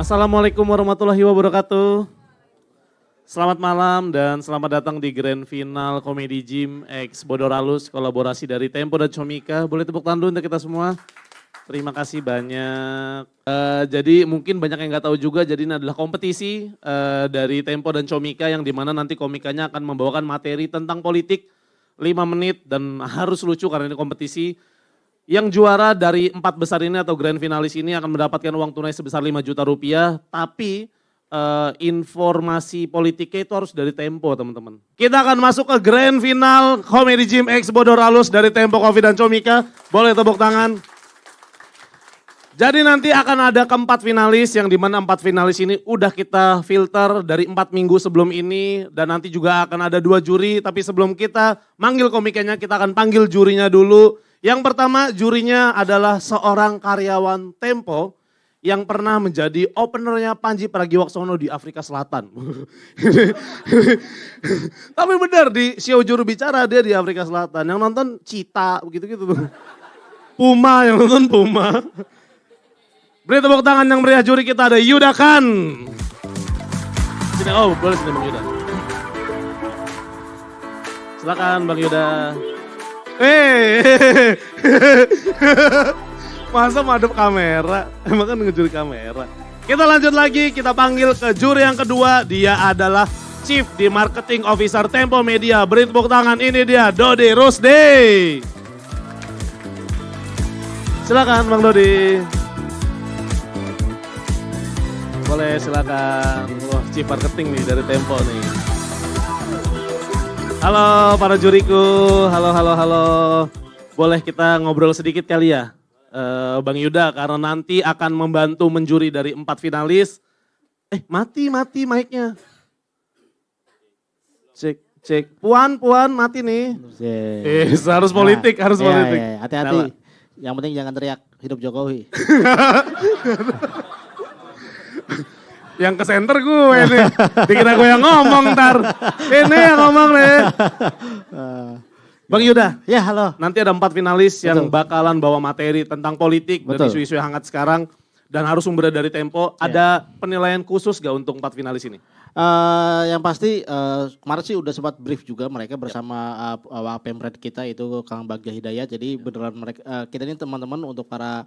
Assalamualaikum warahmatullahi wabarakatuh. Selamat malam dan selamat datang di Grand Final Comedy Gym X Bodoralus, kolaborasi dari Tempo dan Comika. Boleh tepuk tangan dulu untuk kita semua. Terima kasih banyak. Jadi mungkin banyak yang nggak tahu juga, jadi ini adalah kompetisi dari Tempo dan Comika yang dimana nanti komikanya akan membawakan materi tentang politik 5 menit dan harus lucu karena ini kompetisi. Yang juara dari 4 besar ini atau grand finalis ini akan mendapatkan uang tunai sebesar 5 juta rupiah, tapi informasi politiknya itu harus dari Tempo teman-teman. Kita akan masuk ke grand final Comedy Gym X Bodoralus dari Tempo Coffee dan Comika. Boleh tepuk tangan. Jadi nanti akan ada keempat finalis yang dimana 4 finalis ini udah kita filter dari 4 minggu sebelum ini. Dan nanti juga akan ada 2 juri, tapi sebelum kita manggil komikanya kita akan panggil jurinya dulu. Yang pertama jurinya adalah seorang karyawan Tempo yang pernah menjadi openernya Panji Pragiwaksono di Afrika Selatan. Tapi benar di show juru bicara dia di Afrika Selatan. Yang nonton Cita gitu-gitu tuh. Puma, yang nonton Puma. Beri tepuk tangan yang meriah juri kita ada Yuda Khan. Sini, oh boleh sini Bang Yuda. Silakan Bang Yuda. Masa madep kamera? Emang kan ngejuri kamera. Kita lanjut lagi, kita panggil ke juri yang kedua. Dia adalah Chief di Marketing Officer Tempo Media. Beri tepuk tangan, ini dia Dodi Rusdi. Silakan Bang Dodi. Boleh silakan. Wah, Chief Marketing nih dari Tempo nih. Halo para juriku, halo. Boleh kita ngobrol sedikit kali ya? Bang Yuda, karena nanti akan membantu menjuri dari 4 finalis. Mati mic-nya. Cek. Puan, mati nih. Harus politik, harus politik. Hati-hati. Yang penting jangan teriak, hidup Jokowi. Yang ke center gue nih. Dikira gue yang ngomong ntar. Ini yang ngomong nih. Bang Yuda. Ya halo. Nanti ada 4 finalis yang bakalan bawa materi tentang politik dan isu-isu yang hangat sekarang. Dan harus sumber dari Tempo. Ada penilaian khusus gak untuk 4 finalis ini? Yang pasti kemarin sih udah sempat brief juga mereka bersama Pemret kita itu Kang Bagja Hidayat. Jadi beneran mereka kita ini teman-teman untuk para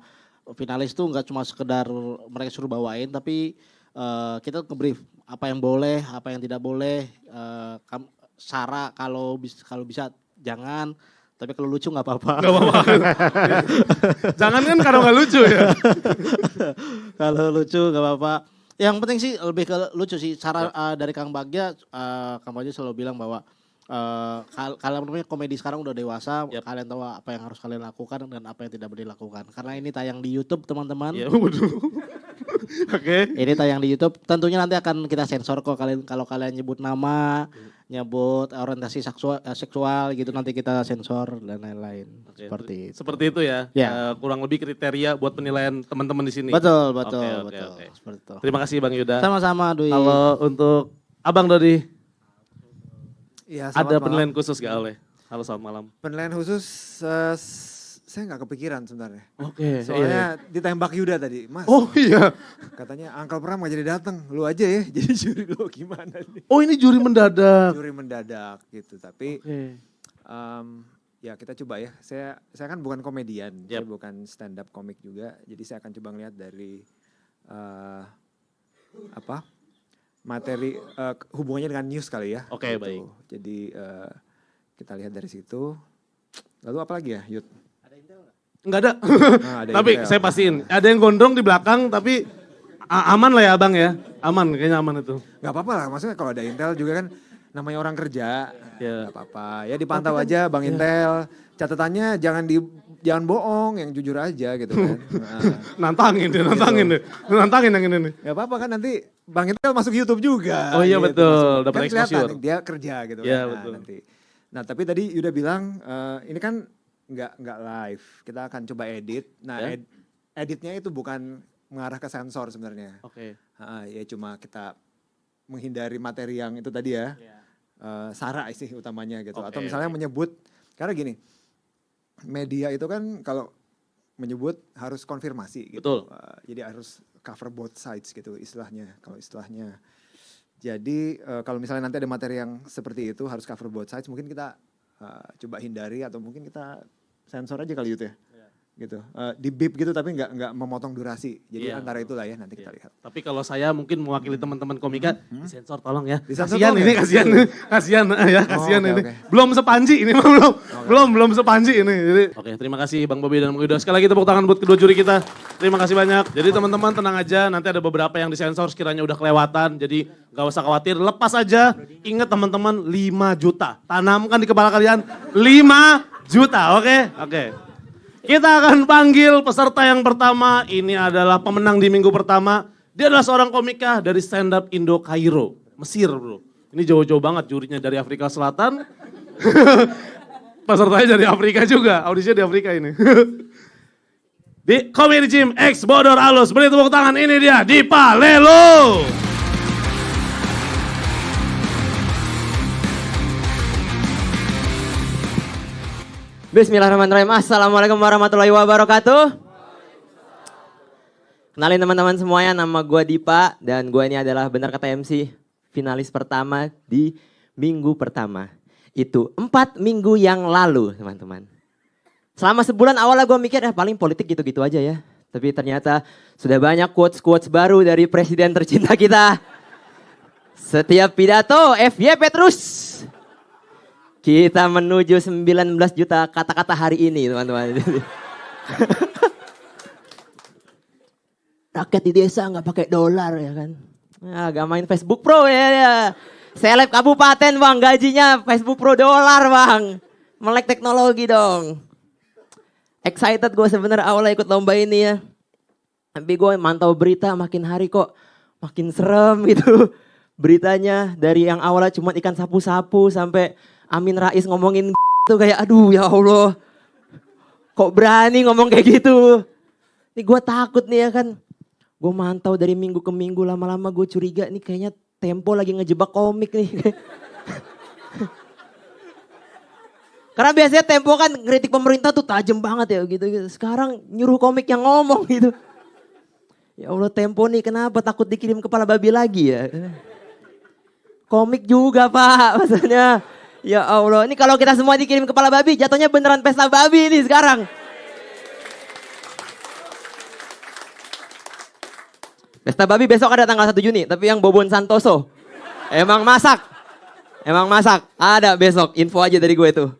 finalis tuh nggak cuma sekedar mereka suruh bawain, tapi kita nge-brief apa yang boleh, apa yang tidak boleh. Sara kalau bisa jangan, tapi kalau lucu nggak apa-apa. Nggak apa-apa. Jangan kan kalau nggak lucu ya. Kalau lucu nggak apa-apa. Yang penting sih lebih ke lucu sih. Cara dari Kang Bagja selalu bilang bahwa kalian namanya komedi sekarang udah dewasa, kalian tahu apa yang harus kalian lakukan dan apa yang tidak boleh dilakukan. Karena ini tayang di YouTube teman-teman. Iya, Oke. Ini tayang di YouTube. Tentunya nanti akan kita sensor kok kalau kalian nyebut nama, nyebut orientasi seksual gitu nanti kita sensor dan lain-lain. Seperti itu ya. Kurang lebih kriteria buat penilaian teman-teman di sini. Betul. Seperti itu. Terima kasih Bang Yuda. Sama-sama Dwi. Halo untuk Abang Dodi. Ya, ada penilaian khusus gak oleh? Halo selamat malam. Penilaian khusus saya nggak kepikiran sebenarnya. Oke. Soalnya ditembak Yuda tadi, Mas. Oh iya. Katanya Uncle Pram gak jadi datang, lu aja ya jadi juri lu gimana nih. Oh ini juri mendadak. Juri mendadak gitu, tapi ya kita coba ya. Saya kan bukan komedian, saya bukan stand up komik juga. Jadi saya akan coba ngeliat dari materi hubungannya dengan news kali ya. Oke, gitu. baik. Jadi kita lihat dari situ. Lalu apa lagi ya, Yud? Enggak ada. Ada Tapi intel. saya pastiin ada yang gondrong di belakang tapi aman lah ya Abang ya. Aman, kayaknya aman itu. Gak apa-apa lah, maksudnya kalau ada intel juga kan namanya orang kerja. Ya. Gak apa-apa, ya dipantau aja Bang Intel. Catatannya jangan bohong, yang jujur aja gitu kan. Nantangin yang ini nih. Gak apa-apa kan nanti Bang Intel masuk YouTube juga. Oh iya gitu. betul, dapat Kan kelihatan exposure. dia kerja gitu Iya, kan. betul. Nanti. Nah tapi tadi Yuda bilang ini kan nggak live, kita akan coba edit. Nah editnya itu bukan mengarah ke sensor sebenarnya. Oke. Ya cuma kita menghindari materi yang itu tadi ya. Sara sih utamanya gitu. Atau misalnya menyebut, karena gini, media itu kan kalau menyebut harus konfirmasi gitu. Betul. Jadi harus cover both sides gitu istilahnya, kalau istilahnya. Jadi kalau misalnya nanti ada materi yang seperti itu harus cover both sides, mungkin kita coba hindari atau mungkin kita sensor aja kali itu ya. Gitu. Di bip gitu tapi nggak memotong durasi. Jadi antara itulah ya nanti kita lihat. Tapi kalau saya mungkin mewakili teman-teman komika, disensor tolong ya. Disensor Kasihan tolong ini, ya? kasihan ya, kasihan oke, ini. oke. Belum sepanji ini, belum sepanji ini. Jadi, oke, terima kasih Bang Bobi dan Bang Yuda. Sekali lagi tepuk tangan buat kedua juri kita. Terima kasih banyak. Jadi teman-teman tenang aja, nanti ada beberapa yang disensor sekiranya udah kelewatan. Jadi gak usah khawatir, lepas aja. Ingat teman-teman 5 juta. Tanamkan di kepala kalian 5 juta, oke? Oke. Kita akan panggil peserta yang pertama. Ini adalah pemenang di minggu pertama. Dia adalah seorang komika dari stand up Indo Kairo, Mesir bro. Ini jauh-jauh banget, jurinya dari Afrika Selatan. Pesertanya dari Afrika juga, audisinya di Afrika ini. Di Comedy Gym X Bodor Alus, beri tepuk tangan, ini dia Dipa Lelo. Bismillahirrahmanirrahim. Assalamualaikum warahmatullahi wabarakatuh. Kenalin teman-teman semuanya, nama gue Dipa dan gue ini adalah benar kata MC finalis pertama di minggu pertama. Itu 4 minggu yang lalu teman-teman. Selama sebulan awalnya gue mikir paling politik gitu-gitu aja ya. Tapi ternyata sudah banyak quotes-quotes baru dari presiden tercinta kita. Setiap pidato FYP terus. Kita menuju 19 juta kata-kata hari ini teman-teman. Rakyat di desa nggak pakai dolar ya kan. Gak main Facebook Pro ya. Seleb kabupaten bang, gajinya Facebook Pro dolar bang. Melek teknologi dong. Excited gue sebenarnya awalnya ikut lomba ini ya. Tapi gue mantau berita makin hari kok makin serem gitu. Beritanya dari yang awalnya cuma ikan sapu-sapu sampai Amin Rais ngomongin tuh kayak aduh ya Allah. Kok berani ngomong kayak gitu. Ini gue takut nih ya kan. Gue mantau dari minggu ke minggu lama-lama gue curiga nih kayaknya Tempo lagi ngejebak komik nih. Karena biasanya Tempo kan ngeritik pemerintah tuh tajam banget ya gitu. Sekarang nyuruh komik yang ngomong gitu. Ya Allah Tempo nih kenapa takut dikirim kepala babi lagi ya. Komik juga pak maksudnya. Ya Allah, ini kalau kita semua dikirim kepala babi, jatuhnya beneran pesta babi ini sekarang. Pesta babi besok ada tanggal 1 Juni, tapi yang Bobon Santoso. Emang masak. Ada besok, info aja dari gue itu.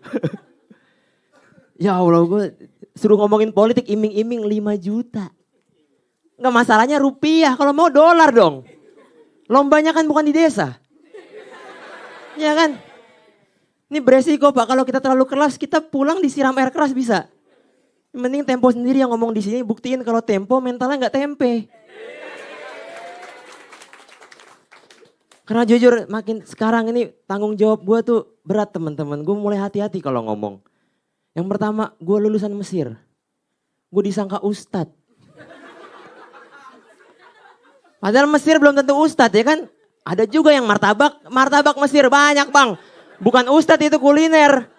Ya Allah, gue suruh ngomongin politik iming-iming 5 juta. Enggak masalahnya rupiah, kalau mau dolar dong. Lombanya kan bukan di desa. Ya kan? Ini beresiko pak, kalau kita terlalu keras kita pulang disiram air keras bisa. Yang penting Tempo sendiri yang ngomong di sini buktiin kalau Tempo mentalnya nggak tempe. Karena jujur makin sekarang ini tanggung jawab gue tuh berat teman-teman. Gue mulai hati-hati kalau ngomong. Yang pertama gue lulusan Mesir. Gue disangka ustadz. Padahal Mesir belum tentu ustadz ya kan. Ada juga yang martabak Mesir banyak bang. Bukan ustadz itu kuliner.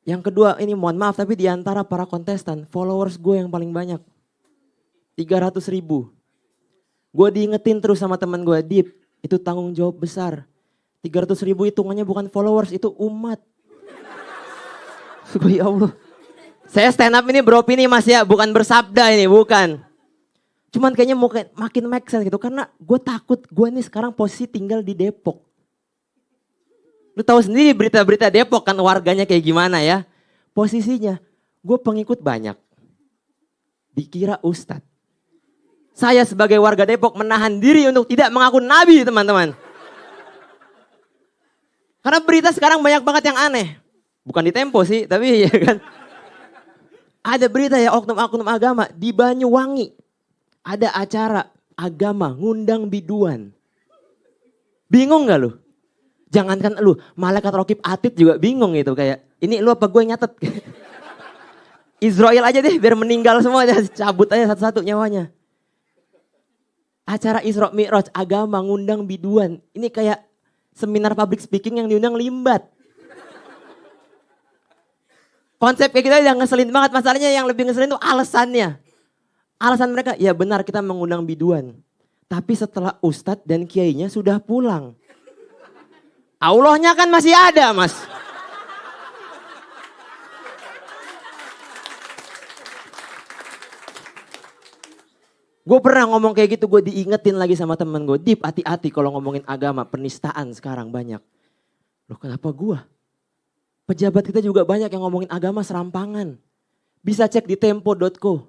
Yang kedua ini mohon maaf tapi di antara para kontestan followers gue yang paling banyak. 300.000. Gue diingetin terus sama teman gue, Dip itu tanggung jawab besar. 300.000 hitungannya bukan followers itu umat. Ya Allah. Saya stand up ini beropini mas ya bukan bersabda ini bukan. Cuman kayaknya makin make sense gitu karena gue takut gue nih sekarang posisi tinggal di Depok. Lu tahu sendiri berita-berita Depok kan warganya kayak gimana ya. Posisinya gue pengikut banyak. Dikira ustadz. Saya sebagai warga Depok menahan diri untuk tidak mengaku nabi teman-teman. Karena berita sekarang banyak banget yang aneh. Bukan di Tempo sih tapi ya kan. Ada berita ya oknum-oknum agama di Banyuwangi. Ada acara agama ngundang biduan. Bingung gak lu? Jangankan lu, malaikat Rokib Atid juga bingung gitu kayak, ini lu apa gue nyatet? Israel aja deh biar meninggal semua, cabut aja satu-satu nyawanya. Acara Isra Mi'raj agama ngundang biduan, ini kayak seminar public speaking yang diundang Limbat. Konsep kayak gitu udah ngeselin banget, masalahnya yang lebih ngeselin tuh alasannya. Alasan mereka, ya benar kita mengundang biduan. Tapi setelah ustadz dan kiainya sudah pulang. Allahnya kan masih ada, Mas. Gue pernah ngomong kayak gitu, gue diingetin lagi sama temen gue. Dip, hati-hati kalau ngomongin agama, penistaan sekarang banyak. Loh kenapa gue? Pejabat kita juga banyak yang ngomongin agama serampangan. Bisa cek di tempo.co.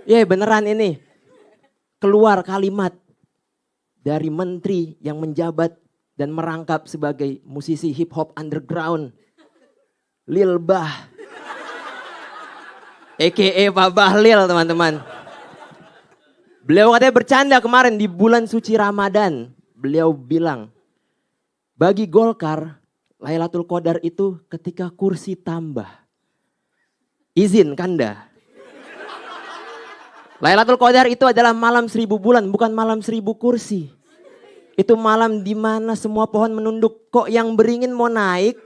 Ya beneran ini. Keluar kalimat dari menteri yang menjabat dan merangkap sebagai musisi hip hop underground. Lil Bah. A.K.A. Pak Bahlil teman-teman. Beliau katanya bercanda kemarin di bulan suci Ramadan. Beliau bilang, bagi Golkar, Lailatul Qadar itu ketika kursi tambah. Izin Kanda. Lailatul Qadar itu adalah malam 1000 bulan, bukan malam 1000 kursi. Itu malam di mana semua pohon menunduk. Kok yang beringin mau naik?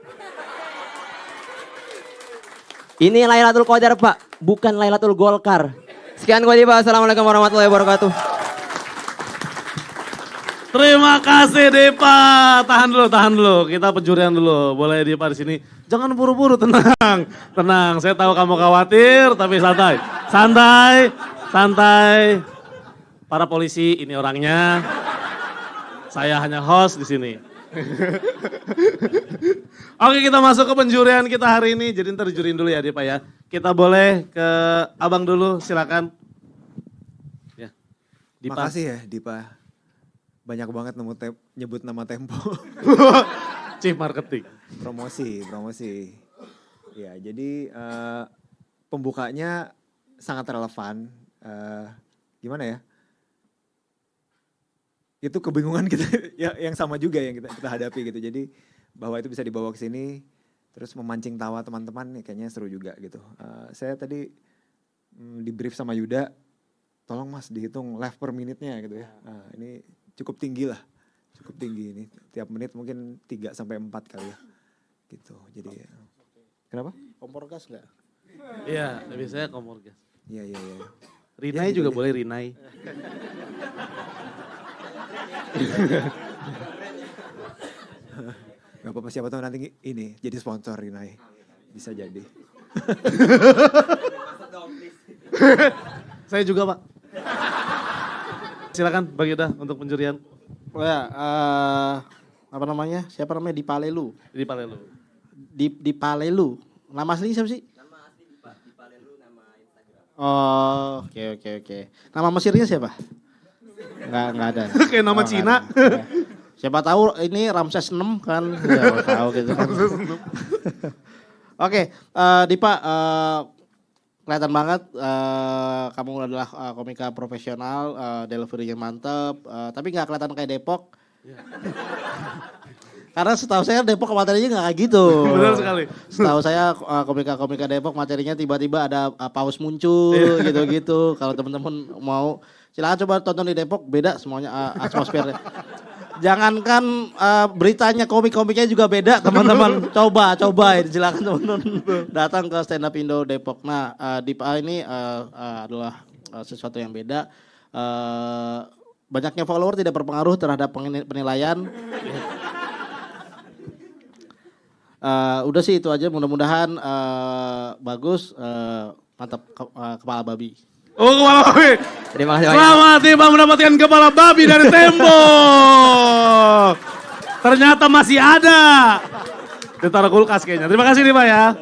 Ini Lailatul Qadar Pak, bukan Lailatul Golkar. Sekian gue Pak, assalamualaikum warahmatullahi wabarakatuh. Terima kasih Dipa. Tahan dulu. Kita penjurian dulu. Boleh Dipa di sini. Jangan buru-buru, tenang. Tenang, saya tahu kamu khawatir, tapi santai. Santai. Para polisi, ini orangnya. Saya hanya host di sini. Oke, kita masuk ke penjurian kita hari ini. Jadi ntar juriin dulu ya Dipa ya. Kita boleh ke abang dulu, silakan. Ya. Dipa. Makasih ya Dipa. Banyak banget nyebut nama Tempo. Chief Marketing. Promosi. Ya, jadi pembukanya sangat relevan. Gimana ya? Itu kebingungan kita yang sama juga yang kita hadapi gitu. Jadi bahwa itu bisa dibawa ke sini terus memancing tawa teman-teman kayaknya seru juga gitu. Saya tadi di brief sama Yuda, tolong Mas dihitung live per menitnya gitu ya. Ini cukup tinggi lah. Cukup tinggi ini. Tiap menit mungkin 3 sampai 4 kali ya. Gitu. Jadi kenapa? Kompor gas enggak? Iya, biasanya kompor gas. Iya. Rinai Ya, gitu juga deh. boleh Rinai. Gak apa-apa, siapa tahu nanti ini jadi sponsor Rinai. Bisa jadi. Saya juga Pak. Silakan Bang Yuda untuk penjurian. Oh ya, apa namanya? Siapa namanya? Di Palelu. Di Palelu. Di Palelu. Nama aslinya siapa sih? Nama asli di Palelu, nama Instagram. Oh, oke. Nama Mesirnya siapa? Enggak ada. Kayak nama Cina. Ada. Siapa tahu ini Ramses 6 kan? Ya, tahu gitu kan. Oke, Dipa, kelihatan banget kamu adalah komika profesional, delivery-nya mantep, tapi nggak kelihatan kayak Depok. Karena setahu saya Depok materinya nggak kayak gitu. Benar sekali. Setahu saya komika-komika Depok materinya tiba-tiba ada paus muncul gitu-gitu. Kalau teman-teman mau silakan coba tonton di Depok, beda semuanya atmosfernya. Jangankan beritanya, komik-komiknya juga beda teman-teman. Coba silakan teman-teman datang ke Stand Up Indo Depok. Nah, Dipa ini adalah sesuatu yang beda. Banyaknya follower tidak berpengaruh terhadap penilaian. Udah sih itu aja, mudah-mudahan bagus, mantap kepala babi. Oh, kepala babi. Terima kasih banyak. Selamat Dipa mendapatkan kepala babi dari Tempo. Ternyata masih ada. Ditaruh kulkas kayaknya. Terima kasih Dipa ya.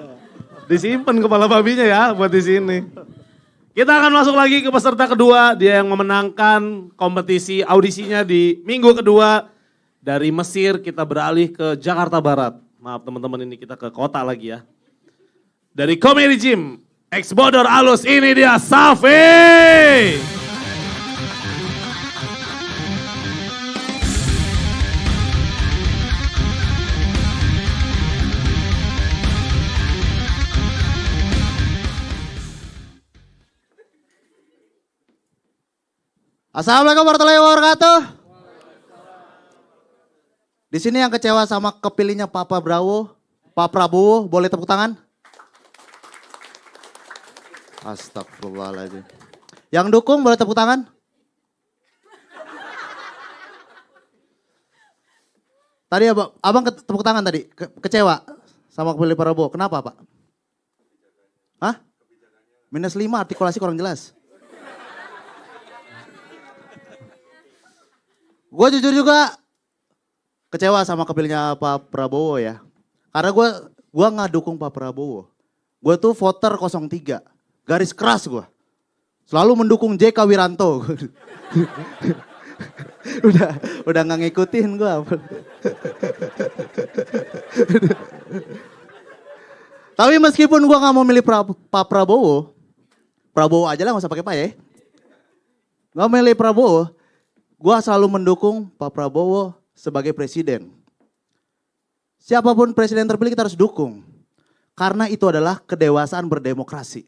Disimpan kepala babinya ya buat di sini. Kita akan masuk lagi ke peserta kedua. Dia yang memenangkan kompetisi audisinya di minggu kedua. Dari Mesir kita beralih ke Jakarta Barat. Maaf teman-teman, ini kita ke kota lagi ya. Dari Comedy Gym, ex Bodor Alus, ini dia Safi. Assalamualaikum warahmatullahi wabarakatuh. Di sini yang kecewa sama kepilihnya Pak Prabowo, boleh tepuk tangan? Astagfirullahaladzim. Yang dukung boleh tepuk tangan? Tadi abang tepuk tangan tadi, kecewa sama kepilih Prabowo. Kenapa Pak? Hah? -5 artikulasi kurang jelas. Gue jujur juga kecewa sama kepilihnya Pak Prabowo ya. Karena gue nggak dukung Pak Prabowo. Gue tuh voter 03, garis keras gue. Selalu mendukung JK Wiranto. udah nggak ngikutin gue. Tapi meskipun gue nggak mau milih Pak Prabowo, Prabowo aja lah nggak usah pakai Pak ya. Nggak milih Prabowo, gue selalu mendukung Pak Prabowo sebagai presiden. Siapapun presiden terpilih kita harus dukung. Karena itu adalah kedewasaan berdemokrasi.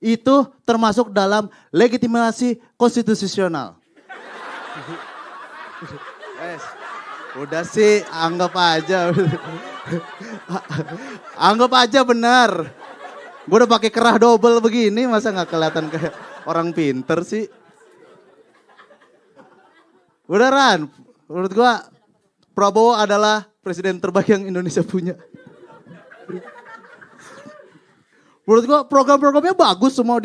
Itu termasuk dalam legitimasi konstitusional. Udah sih, anggap aja. Anggap aja benar. Gue udah pakai kerah double begini, masa nggak kelihatan kayak orang pinter sih? Beneran, menurut gue Prabowo adalah presiden terbaik yang Indonesia punya. Menurut gua program-programnya bagus semua,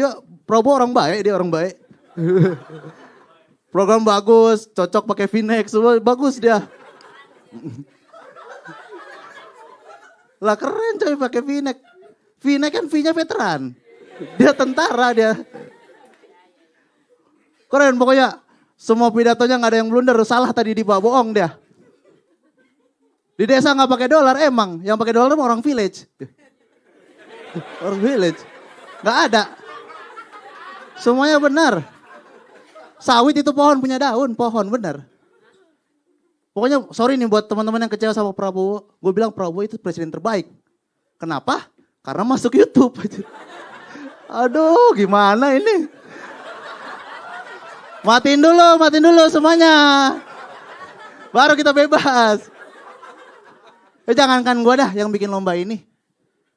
Prabowo orang baik, dia orang baik. Program bagus, cocok pakai V-neck, semua bagus dia. Lah keren coy pakai V-neck. V-neck kan V-nya veteran. Dia tentara dia. Keren pokoknya. Semua pidatonya gak ada yang blunder, salah tadi di Pak, bohong dia. Di desa gak pakai dolar emang, yang pakai dolar orang village. Orang village. Gak ada. Semuanya benar. Sawit itu pohon punya daun, pohon benar. Pokoknya sorry nih buat teman-teman yang kecewa sama Prabowo. Gue bilang Prabowo itu presiden terbaik. Kenapa? Karena masuk YouTube. Aduh gimana ini. Matiin dulu semuanya. Baru kita bebas. Jangankan gue dah yang bikin lomba ini.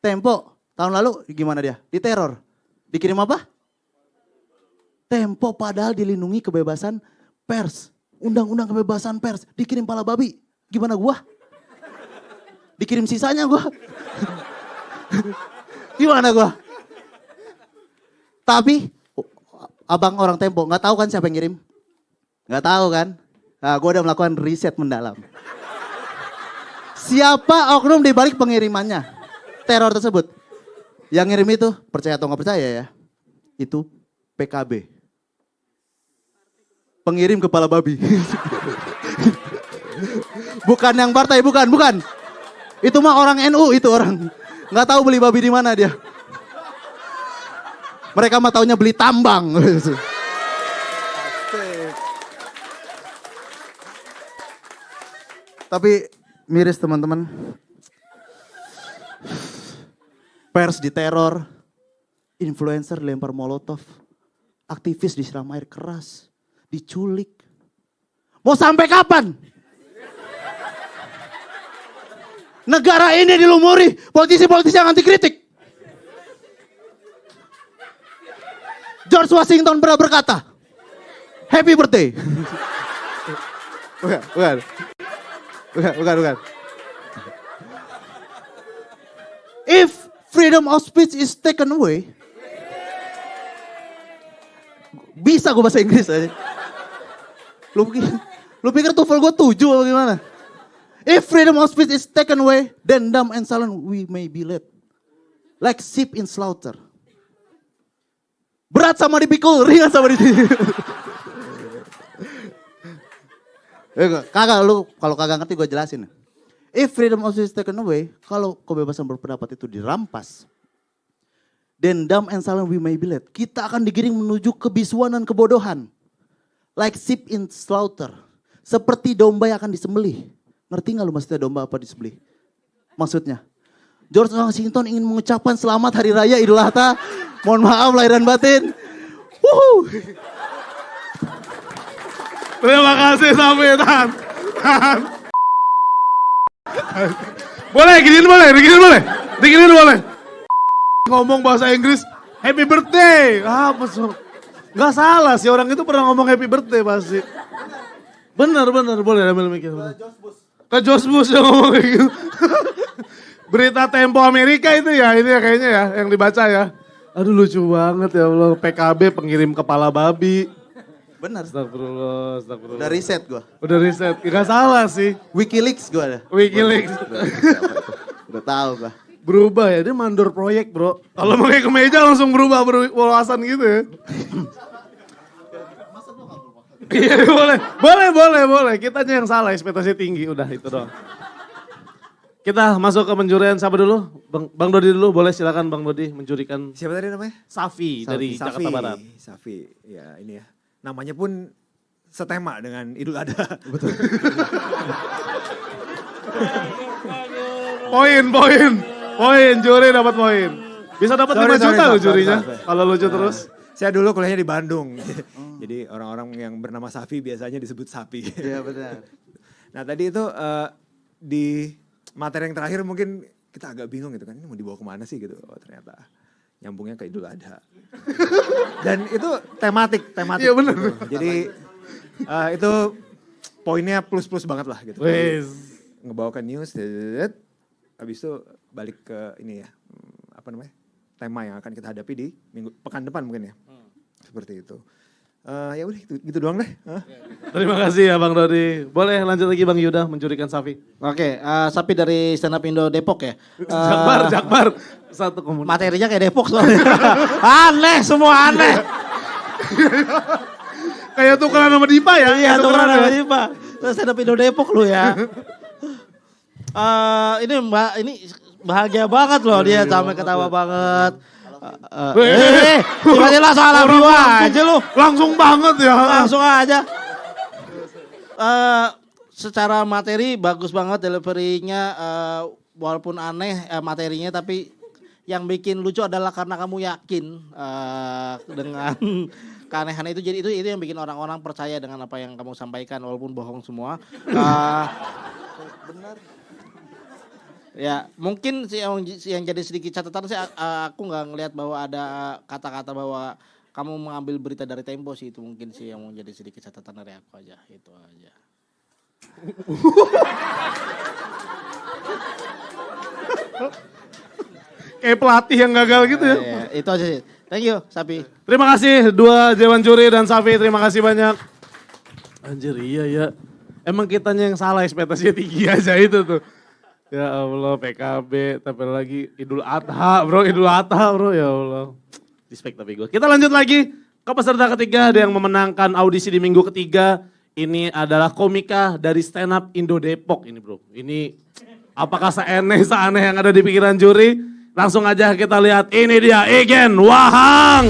Tempo. Tahun lalu gimana dia? Diteror. Dikirim apa? Tempo padahal dilindungi kebebasan pers. Undang-undang kebebasan pers. Dikirim pala babi. Gimana gua? Dikirim sisanya gua. Gimana gua? Tapi abang orang Tempo nggak tahu kan siapa yang ngirim? Nggak tahu kan? Nah, gua udah melakukan riset mendalam. Siapa oknum di balik pengirimannya? Teror tersebut. Yang ngirim itu, percaya atau nggak percaya ya, itu PKB. Pengirim kepala babi. Bukan yang partai, bukan. Itu mah orang NU itu orang. Nggak tahu beli babi di mana dia. Mereka mah taunya beli tambang. Tapi miris teman-teman. Pers diteror, influencer dilempar molotov, aktivis disiram air keras, diculik. Mau sampai kapan? Negara ini dilumuri politisi-politisi yang anti kritik. George Washington pernah berkata, happy birthday. Bukan. If freedom of speech is taken away. Bisa gue bahasa Inggris aja. Lu pikir TOEFL gue 7 atau gimana? If freedom of speech is taken away, then dumb and silent we may be led. Like sheep in slaughter. Berat sama dipikul, ringan sama Kagak, lu kalau kagak ngerti gue jelasin. If freedom of speech is taken away, kalau kebebasan berpendapat itu dirampas, then dumb and silent we may be led. Kita akan digiring menuju kebisuan dan kebodohan. Like sheep in slaughter. Seperti domba yang akan disembelih. Ngerti gak lu maksudnya domba apa disembelih? Maksudnya, George Washington ingin mengucapkan selamat Hari Raya Idul Adha. Mohon maaf lahir dan batin. Wuhu. Terima kasih Sapitan. Boleh, diginin boleh. Ngomong bahasa Inggris Happy birthday. Apa sih? Gak salah sih, orang itu pernah ngomong happy birthday pasti. Bener, boleh ambil mikir. Ke Josbus yang ngomong kayak gitu. Berita Tempo Amerika itu ya kayaknya ya, yang dibaca ya. Aduh lucu banget ya Allah, PKB pengirim kepala babi. Benar. Astagfirullah. Udah riset gue. Udah riset, gak salah sih. Wikileaks gue ada. Wikileaks. Udah tahu gue. Berubah ya, dia mandor proyek bro. Kalau pakai kemeja langsung berubah berwawasan gitu ya. Iya boleh. Kitanya yang salah, ekspektasi tinggi. Udah itu doang. Kita masuk ke penjurian siapa dulu? Bang Dodi dulu, boleh silakan Bang Dodi menjurikan Siapa tadi namanya? Safi dari Jakarta Barat. Safi, ya ini ya. Namanya pun setema dengan Idul Adha. Betul. Poin, juri dapat poin. Bisa dapat 5 juta loh jurinya kalau lucu terus. Saya dulu kuliahnya di Bandung. Jadi orang-orang yang bernama Safi biasanya disebut Sapi. Iya benar. Nah tadi itu di materi yang terakhir mungkin kita agak bingung gitu kan. Ini mau dibawa kemana sih gitu. Oh ternyata nyambungnya ke Idul Adha. Dan itu tematik. Iya benar. Gitu. Jadi itu poinnya plus-plus banget lah gitu. Wes. Ngebawakan news, habis itu balik ke ini ya, apa namanya, tema yang akan kita hadapi di pekan depan mungkin ya. Seperti itu. Ya udah gitu doang deh. Terima kasih ya Bang Dodi. Boleh lanjut lagi Bang Yuda menjurikan Safi. Oke, Sapi dari Stand Up Indo Depok ya. Jakbar. Satu komunitas. Materinya kayak Depok soalnya. Aneh, semua aneh. Kayak tukeran sama Dipa ya? Iya, tukeran sama Dipa. Stand Up Indo Depok lu ya. Ini bahagia banget loh dia, sampai ketawa banget. Tiba-tiba salah gua aja lu. Langsung banget ya. Langsung aja. Secara materi bagus banget deliverynya, walaupun aneh materinya, tapi yang bikin lucu adalah karena kamu yakin dengan keanehan itu. Jadi itu yang bikin orang-orang percaya dengan apa yang kamu sampaikan walaupun bohong semua. Benar. Ya mungkin yang jadi sedikit catatan sih, aku nggak ngelihat bahwa ada kata-kata bahwa kamu mengambil berita dari Tempo sih, itu mungkin sih yang mau jadi sedikit catatan dari aku aja, itu aja. Kayak pelatih yang gagal gitu ya. Itu aja sih. Thank you Sapi. Terima kasih dua Dewan Juri dan Safi, terima kasih banyak. Anjir iya ya. Emang kitanya yang salah, ekspektasinya tinggi aja itu tuh. Ya Allah PKB, tapi lagi Idul Adha bro, ya Allah. Respect tapi gue. Kita lanjut lagi ke peserta ketiga, ada yang memenangkan audisi di minggu ketiga. Ini adalah komika dari Stand Up Indo Depok ini bro. Ini apakah seaneh yang ada di pikiran juri? Langsung aja kita lihat, ini dia Igen Wahang.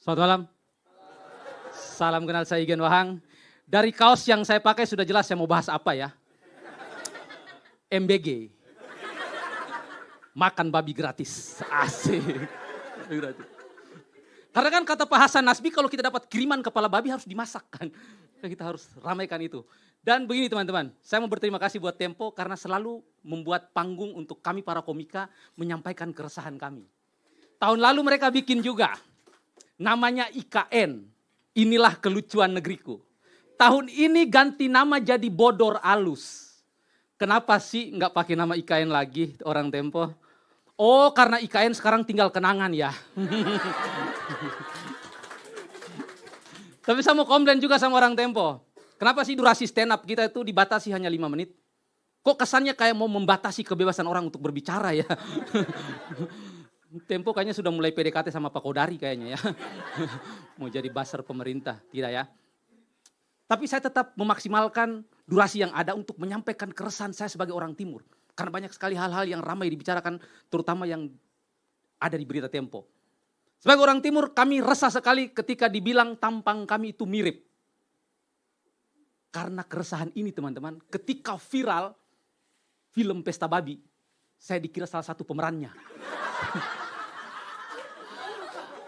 Selamat malam. Salam kenal, saya Igen Wahang. Dari kaos yang saya pakai sudah jelas saya mau bahas apa ya. MBG. Makan babi gratis. Asik. Karena kan kata Pak Hasan Nasbi, kalau kita dapat kiriman kepala babi harus dimasak kan. Kita harus ramaikan itu. Dan begini teman-teman, saya mau berterima kasih buat Tempo karena selalu membuat panggung untuk kami para komika menyampaikan keresahan kami. Tahun lalu mereka bikin juga. Namanya IKN, inilah kelucuan negeriku. Tahun ini ganti nama jadi Bodor Alus. Kenapa sih nggak pakai nama IKN lagi orang Tempo? Oh karena IKN sekarang tinggal kenangan ya. Tapi saya mau komplain juga sama orang Tempo. Kenapa sih durasi stand up kita itu dibatasi hanya 5 menit? Kok kesannya kayak mau membatasi kebebasan orang untuk berbicara ya? Tempo kayaknya sudah mulai PDKT sama Pak Kodari kayaknya ya. Mau jadi buzzer pemerintah, tidak ya. Tapi saya tetap memaksimalkan durasi yang ada untuk menyampaikan keresahan saya sebagai orang Timur. Karena banyak sekali hal-hal yang ramai dibicarakan, terutama yang ada di berita Tempo. Sebagai orang Timur, kami resah sekali ketika dibilang tampang kami itu mirip. Karena keresahan ini teman-teman, ketika viral film Pesta Babi, saya dikira salah satu pemerannya.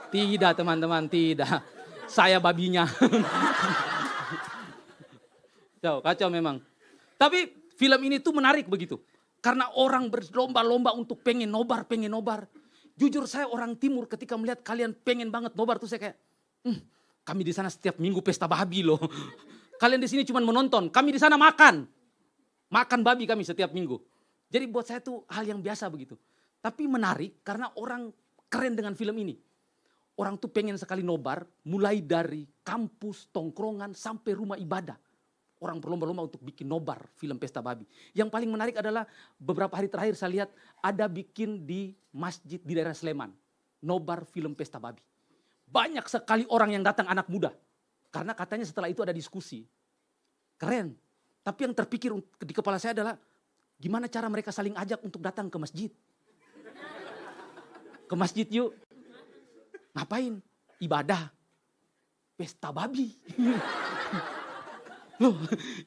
Tidak teman-teman, tidak. Saya babinya. Kacau memang. Tapi film ini tuh menarik begitu. Karena orang berlomba-lomba untuk pengen nobar. Jujur saya orang timur ketika melihat kalian pengen banget nobar tuh saya kayak, kami di sana setiap minggu pesta babi loh. Kalian di sini cuma menonton, kami di sana makan. Makan babi kami setiap minggu. Jadi buat saya tuh hal yang biasa begitu. Tapi menarik karena orang keren dengan film ini. Orang tuh pengen sekali nobar, mulai dari kampus, tongkrongan, sampai rumah ibadah. Orang berlomba-lomba untuk bikin nobar film Pesta Babi. Yang paling menarik adalah beberapa hari terakhir saya lihat ada bikin di masjid di daerah Sleman. Nobar film Pesta Babi. Banyak sekali orang yang datang anak muda. Karena katanya setelah itu ada diskusi. Keren. Tapi yang terpikir di kepala saya adalah gimana cara mereka saling ajak untuk datang ke masjid. Ke masjid yuk. Ngapain? Ibadah. Pesta babi. Loh,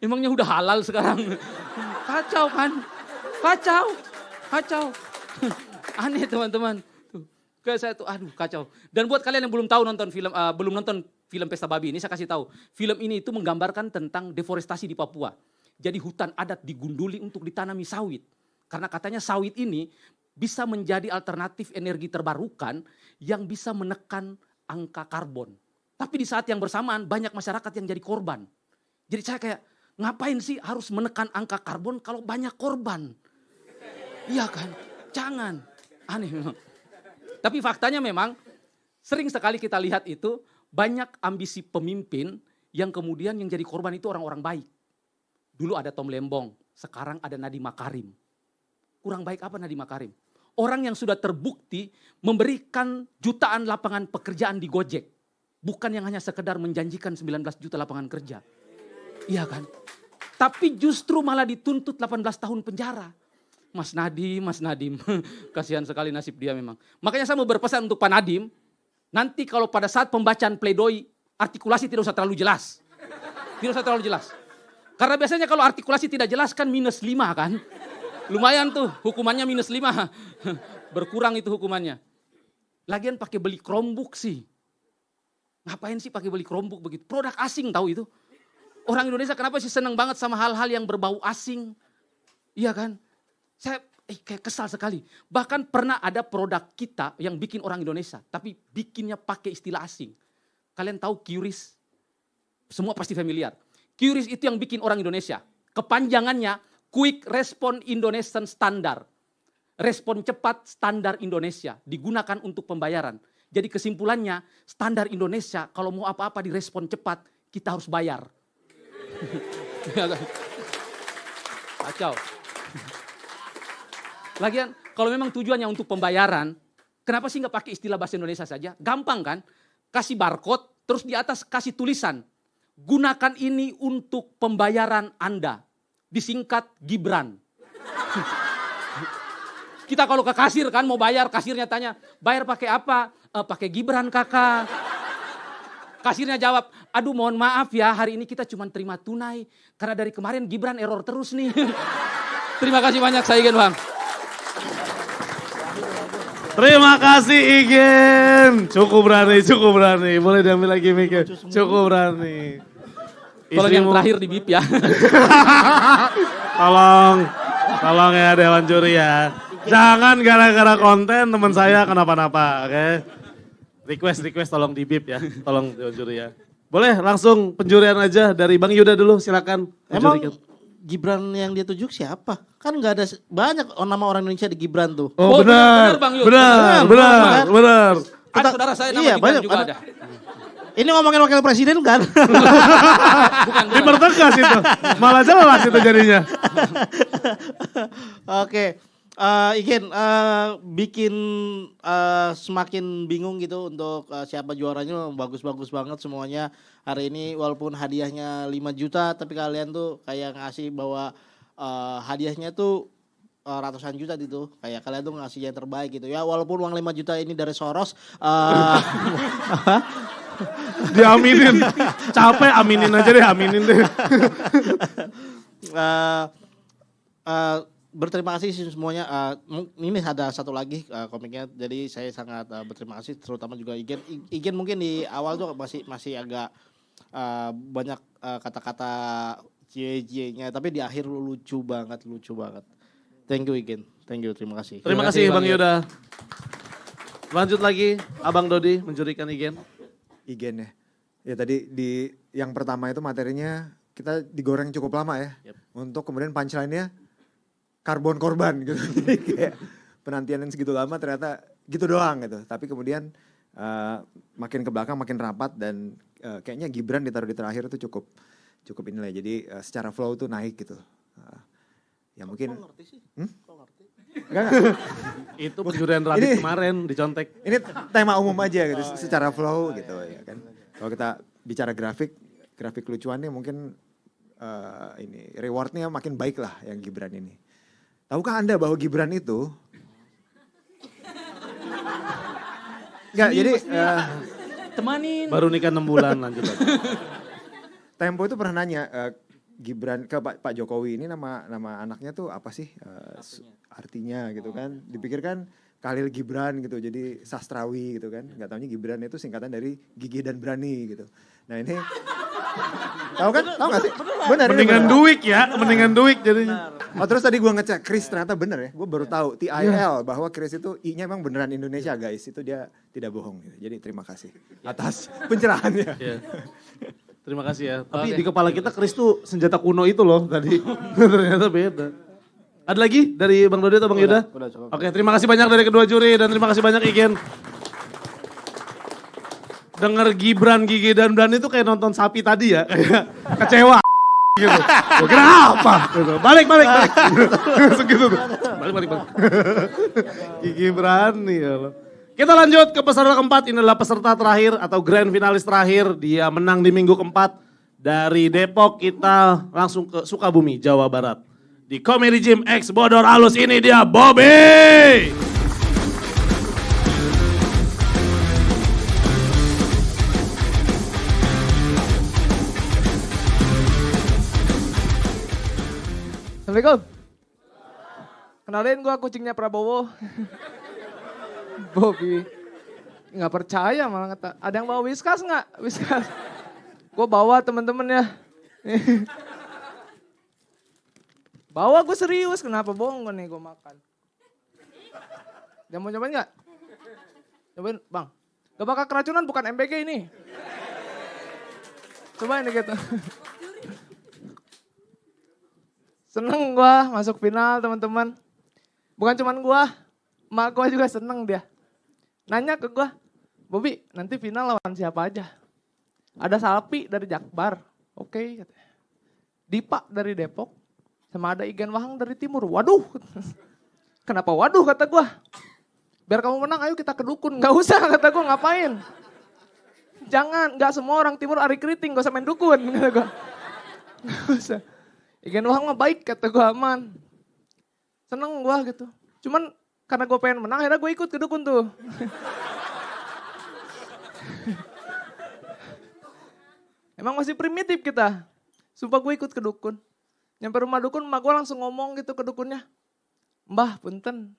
emangnya udah halal sekarang? Kacau kan? Kacau. Aneh teman-teman. Kayak saya tuh, aduh kacau. Dan buat kalian yang belum nonton film Pesta Babi ini, saya kasih tahu. Film ini itu menggambarkan tentang deforestasi di Papua. Jadi hutan adat digunduli untuk ditanami sawit. Karena katanya sawit ini bisa menjadi alternatif energi terbarukan yang bisa menekan angka karbon. Tapi di saat yang bersamaan banyak masyarakat yang jadi korban. Jadi saya kayak, ngapain sih harus menekan angka karbon kalau banyak korban? Iya kan? Jangan. Aneh memang. Tapi faktanya memang sering sekali kita lihat itu banyak ambisi pemimpin yang kemudian yang jadi korban itu orang-orang baik. Dulu ada Tom Lembong, sekarang ada Nadiem Makarim. Kurang baik apa Nadiem Makarim? Orang yang sudah terbukti memberikan jutaan lapangan pekerjaan di Gojek. Bukan yang hanya sekedar menjanjikan 19 juta lapangan kerja. Iya kan? Tapi justru malah dituntut 18 tahun penjara. Mas Nadiem. Kasihan sekali nasib dia memang. Makanya saya mau berpesan untuk Pak Nadiem. Nanti kalau pada saat pembacaan pledoi, artikulasi tidak usah terlalu jelas. Tidak usah terlalu jelas. Karena biasanya kalau artikulasi tidak jelas kan -5 kan. Lumayan tuh hukumannya -5. Berkurang itu hukumannya. Lagian pakai beli Chromebook sih. Ngapain sih pakai beli Chromebook begitu? Produk asing tahu itu. Orang Indonesia kenapa sih senang banget sama hal-hal yang berbau asing? Iya kan? Saya kayak kesal sekali. Bahkan pernah ada produk kita yang bikin orang Indonesia. Tapi bikinnya pakai istilah asing. Kalian tahu QRIS? Semua pasti familiar. QRIS itu yang bikin orang Indonesia. Kepanjangannya Quick Response Indonesian Standard. Respon cepat standar Indonesia digunakan untuk pembayaran. Jadi kesimpulannya standar Indonesia kalau mau apa-apa direspon cepat kita harus bayar. Kacau. Lagian kalau memang tujuannya untuk pembayaran, kenapa sih nggak pakai istilah bahasa Indonesia saja? Gampang kan? Kasih barcode, terus di atas kasih tulisan. Gunakan ini untuk pembayaran Anda. Disingkat Gibran. Kita kalau ke kasir kan mau bayar, kasirnya tanya, bayar pakai apa? Pakai Gibran kakak. Kasirnya jawab, aduh mohon maaf ya hari ini kita cuma terima tunai. Karena dari kemarin Gibran error terus nih. Terima kasih banyak saya Igen Bang. Terima kasih Igen. Cukup berani. Boleh diambil lagi mikir. Cukup berani. Tolong yang terakhir di bip ya. Tolong ya Dewan Juri ya. Jangan gara-gara konten teman saya kenapa-napa, oke? Request tolong di bip ya. Tolong Dewan Juri ya. Boleh langsung penjurian aja dari Bang Yuda dulu silakan. Emang Penjurikan. Gibran yang dia tuju siapa? Kan nggak ada banyak nama orang Indonesia di Gibran tuh. Oh benar, Bang Yud. benar. Ada saudara saya nama Iya, Gibran banyak, juga ada. ada. Ini ngomongin wakil presiden kan? Bukan. Dipertegas itu. Malah jelas itu jadinya. Oke. Igen, bikin semakin bingung gitu untuk siapa juaranya. Bagus-bagus banget semuanya hari ini. Walaupun hadiahnya 5 juta, tapi kalian tuh kayak ngasih bahwa hadiahnya tuh ratusan juta gitu. Kayak kalian tuh ngasih yang terbaik gitu. Ya walaupun uang 5 juta ini dari Soros. Diaminin. Capek aminin aja deh, aminin deh. berterima kasih sih semuanya. Ini ada satu lagi komiknya, jadi saya sangat berterima kasih, terutama juga Igen. Igen mungkin di awal tuh masih agak banyak kata-kata cie-cienya, tapi di akhir lucu banget. Thank you Igen, terima kasih. Terima kasih Bang Yuda. Lanjut lagi, Abang Dodi menjurikan Igen. Igen ya. Ya tadi di yang pertama itu materinya kita digoreng cukup lama ya. Untuk kemudian punchline-nya karbon korban gitu. Jadi kayak penantian yang segitu lama ternyata gitu doang gitu. Tapi kemudian makin ke belakang makin rapat dan kayaknya Gibran ditaruh di terakhir itu cukup inilah. Jadi secara flow tuh naik gitu. Ya mungkin. Kok ngerti sih? Kok ngerti? Enggak. Itu penjurian Radit kemarin dicontek. Ini tema umum aja gitu, secara flow gitu ya kan. Kalau kita bicara grafik lucuannya mungkin ini rewardnya makin baik lah yang Gibran ini. Tahukah Anda bahwa Gibran itu enggak jadi Temanin. Baru nikah 6 bulan lanjut lagi. Tempo itu pernah nanya Gibran ke Pak Jokowi ini nama anaknya tuh apa sih artinya gitu kan. Dipikirkan Khalil Gibran gitu jadi sastrawi gitu kan. Enggak taunya Gibran itu singkatan dari gigih dan berani gitu. Nah ini tahu gak sih? Benar. Mendingan duit ya, mendingan duit jadinya. Oh terus tadi gua ngecek Chris ternyata bener ya. Gue baru tahu TIL bahwa Chris itu I-nya emang beneran Indonesia guys. Itu dia tidak bohong gitu. Jadi terima kasih atas pencerahannya. Iya. Terima kasih ya. Tapi di kepala kita Chris tuh senjata kuno itu loh tadi. Ternyata beda. Ada lagi dari Bang Dodi atau Bang Yuda? Udah cukup. Oke, terima kasih banyak dari kedua juri dan terima kasih banyak Igen. Dengar Gibran, Gigi dan Bran itu kayak nonton sapi tadi ya, kayak kecewa gitu. Gua kira apa? Gitu. Balik. Segitu tuh. Balik. Gigi berani ya Allah. Kita lanjut ke peserta keempat. Ini adalah peserta terakhir atau grand finalis terakhir. Dia menang di minggu keempat. Dari Depok kita langsung ke Sukabumi, Jawa Barat. Di Comedy Gym X Bodor Alus ini dia Bobby. Assalamualaikum. Kenalin gue kucingnya Prabowo. Bobby. Nggak percaya malah kata. Ada yang bawa Whiskas nggak? Whiskas. Gue bawa temen-temen ya. Bawa gue serius. Kenapa bohong nih gue makan? Dia mau cobain nggak? Cobain bang. Gak bakal keracunan bukan MBG ini. Cobain deh gitu. Seneng gue masuk final teman-teman. Bukan cuman gue, emak gue juga seneng dia. Nanya ke gue, Bobby nanti final lawan siapa aja? Ada Salpi dari Jakbar, oke. Dipa dari Depok, sama ada Igen Wahang dari Timur. Waduh, kenapa waduh kata gue. Biar kamu menang ayo kita ke dukun, gak usah kata gue ngapain. Jangan, gak semua orang Timur Ari Keriting, gak usah main dukun kata gue. Gak usah. Igen Wahang mah baik kata gue aman. Seneng gue gitu. Cuman karena gue pengen menang akhirnya gue ikut ke dukun tuh. Emang masih primitif kita. Sumpah gue ikut ke dukun. Nyampe rumah dukun emak gue langsung ngomong gitu ke dukunnya. Mbah punten.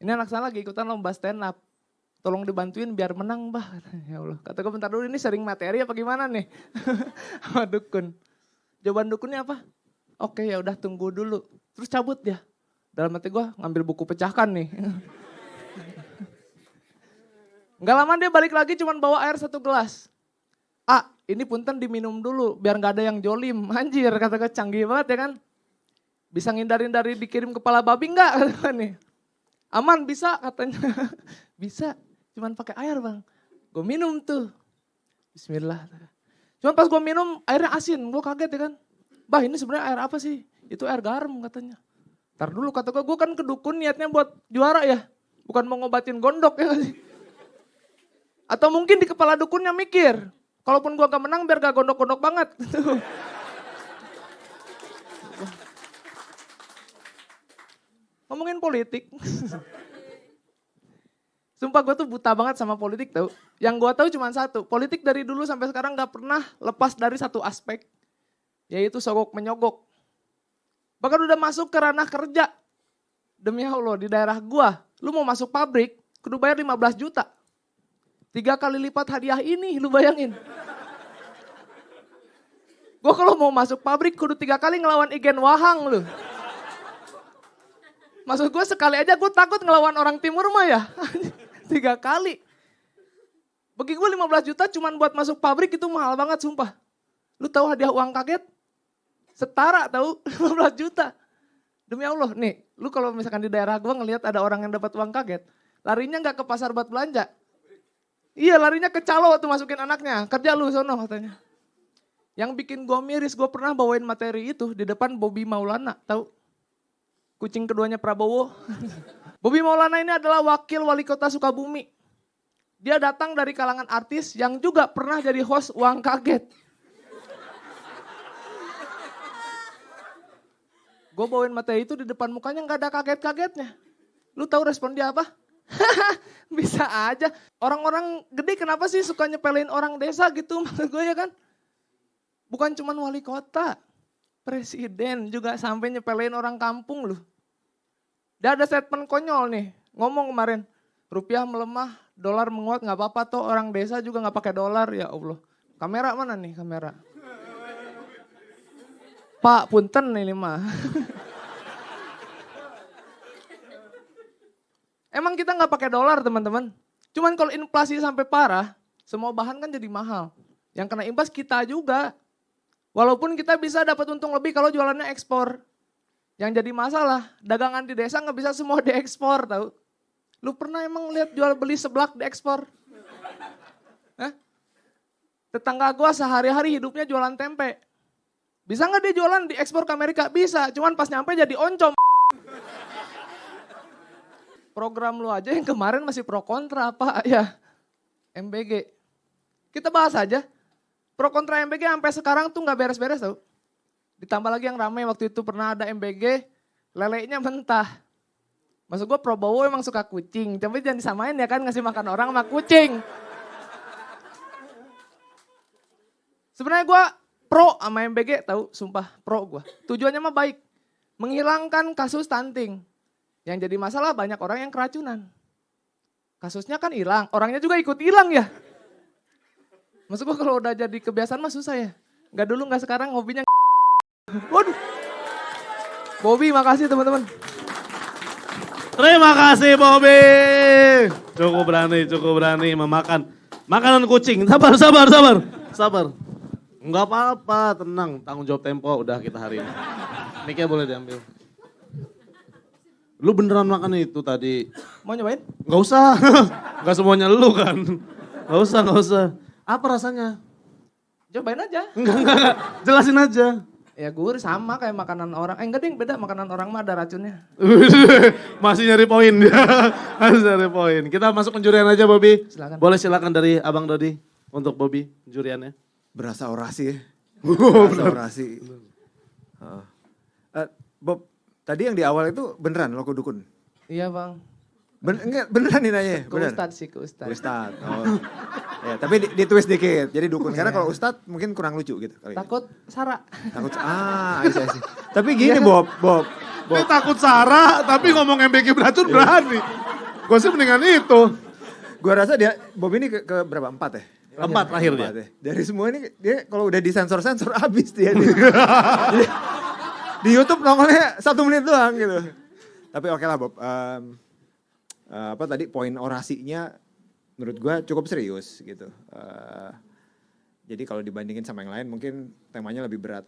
Ini anak saya lagi ikutan lomba stand up. Tolong dibantuin biar menang mbah. Ya Allah. Kata gue bentar dulu ini sering materi apa gimana nih. Sama dukun. Jawaban dukunnya apa? Oke ya udah tunggu dulu. Terus cabut dia. Dalam hati gue ngambil buku pecahkan nih. Gak lama dia balik lagi cuman bawa air 1 gelas. Ini punten diminum dulu biar gak ada yang jolim. Anjir kata gue canggih banget ya kan. Bisa ngindarin dari dikirim kepala babi enggak? Kata gue nih. Aman bisa katanya. Bisa cuman pakai air bang. Gue minum tuh. Bismillah. Cuman pas gue minum airnya asin. Gue kaget ya kan. Bah ini sebenarnya air apa sih? Itu air garam katanya. Ntar dulu kata gue kan ke dukun niatnya buat juara ya. Bukan mau ngobatin gondok ya sih. Atau mungkin di kepala dukunnya mikir. Kalaupun gue gak menang biar gak gondok-gondok banget. Ngomongin politik. Sumpah gue tuh buta banget sama politik tau. Yang gue tahu cuma satu. Politik dari dulu sampai sekarang gak pernah lepas dari satu aspek. Yaitu sogok menyogok. Bahkan udah masuk ke ranah kerja. Demi Allah di daerah gua, lu mau masuk pabrik, kudu bayar 15 juta. 3 kali lipat hadiah ini, lu bayangin. Gua kalau mau masuk pabrik kudu 3 kali ngelawan Igen Wahang lu. Maksud gue sekali aja gue takut ngelawan orang timur mah ya. 3 kali. Bagi gue 15 juta cuman buat masuk pabrik itu mahal banget sumpah. Lu tahu hadiah uang kaget? Setara tahu 15 juta. Demi Allah nih, lu kalau misalkan di daerah gue ngelihat ada orang yang dapat uang kaget. Larinya gak ke pasar buat belanja. Iya larinya ke calo tuh masukin anaknya. Kerja lu sono katanya. Yang bikin gue miris, gue pernah bawain materi itu di depan Bobby Maulana, tahu? Kucing keduanya Prabowo. Bobby Maulana ini adalah wakil wali kota Sukabumi. Dia datang dari kalangan artis yang juga pernah jadi host Uang Kaget. Gue bawain materi itu di depan mukanya gak ada kaget-kagetnya. Lu tahu respon dia apa? Bisa aja. Orang-orang gede kenapa sih suka nyepelin orang desa gitu maksud gue ya kan? Bukan cuman wali kota. Presiden juga sampai nyepelin orang kampung loh. Dia ada statement konyol nih, ngomong kemarin, rupiah melemah, dolar menguat gak apa-apa toh orang desa juga gak pakai dolar, ya Allah. Kamera mana nih kamera? Pak punten ini mah. Emang kita gak pakai dolar teman-teman. Cuman kalau inflasi sampai parah, semua bahan kan jadi mahal. Yang kena imbas kita juga. Walaupun kita bisa dapat untung lebih kalau jualannya ekspor. Yang jadi masalah, dagangan di desa nggak bisa semua diekspor tahu. Lu pernah emang lihat jual beli seblak diekspor? Hah? Tetangga gua sehari-hari hidupnya jualan tempe. Bisa nggak dia jualan diekspor ke Amerika? Bisa, cuman pas nyampe jadi oncom. Program lu aja yang kemarin masih pro kontra apa ya? MBG. Kita bahas aja. Pro kontra MBG sampai sekarang tuh nggak beres-beres tau. Ditambah lagi yang ramai waktu itu pernah ada MBG, lelenya mentah. Maksud gue Prabowo emang suka kucing, tapi jangan disamain ya kan ngasih makan orang sama kucing. Sebenarnya gue pro sama MBG tahu, sumpah pro gue. Tujuannya mah baik, menghilangkan kasus stunting. Yang jadi masalah banyak orang yang keracunan. Kasusnya kan hilang, orangnya juga ikut hilang ya. Maksud gue kalau udah jadi kebiasaan mah susah ya. Gak dulu gak sekarang hobinya. Waduh. Bobby makasih teman-teman. Terima kasih Bobby. Cukup berani memakan makanan kucing. Sabar. Enggak apa-apa, tenang. Tanggung jawab Tempo udah kita hari ini. Mic-nya boleh diambil. Lu beneran makan itu tadi? Mau nyobain? Enggak usah. Enggak semuanya lu kan. Enggak usah. Apa rasanya? Cobain aja. Enggak. Jelasin aja. Ya gurih sama kayak makanan orang. Enggak deh beda, makanan orang mah ada racunnya. Masih nyari poin dia. Masih nyari poin. Kita masuk penjurian aja Bobby. Silakan. Boleh silakan dari Abang Dodi untuk Bobby penjuriannya. Berasa orasi ya. Berasa orasi. Bob, tadi yang di awal itu beneran lo dukun? Iya bang. Enggak, beneran nih nanya. Ke Ustadz sih, ke Ustadz. Ustadz. Oh. Ya, tapi ditwist dikit, jadi dukun. Karena kalau Ustadz mungkin kurang lucu gitu. Kali. Takut Sarah. Takut, I see. Tapi gini Bob. Dia takut Sarah, tapi ngomong MBG beracun berani. Gue sih mendingan itu. Gua rasa Bob ini ke berapa? 4 ya? 4 terakhir dia. 4 ya. Dari semua ini, dia kalau udah disensor-sensor habis dia. Di YouTube nongolnya 1 menit doang gitu. Tapi oke lah Bob. Apa tadi poin orasinya menurut gue cukup serius gitu. Jadi kalau dibandingin sama yang lain mungkin temanya lebih berat.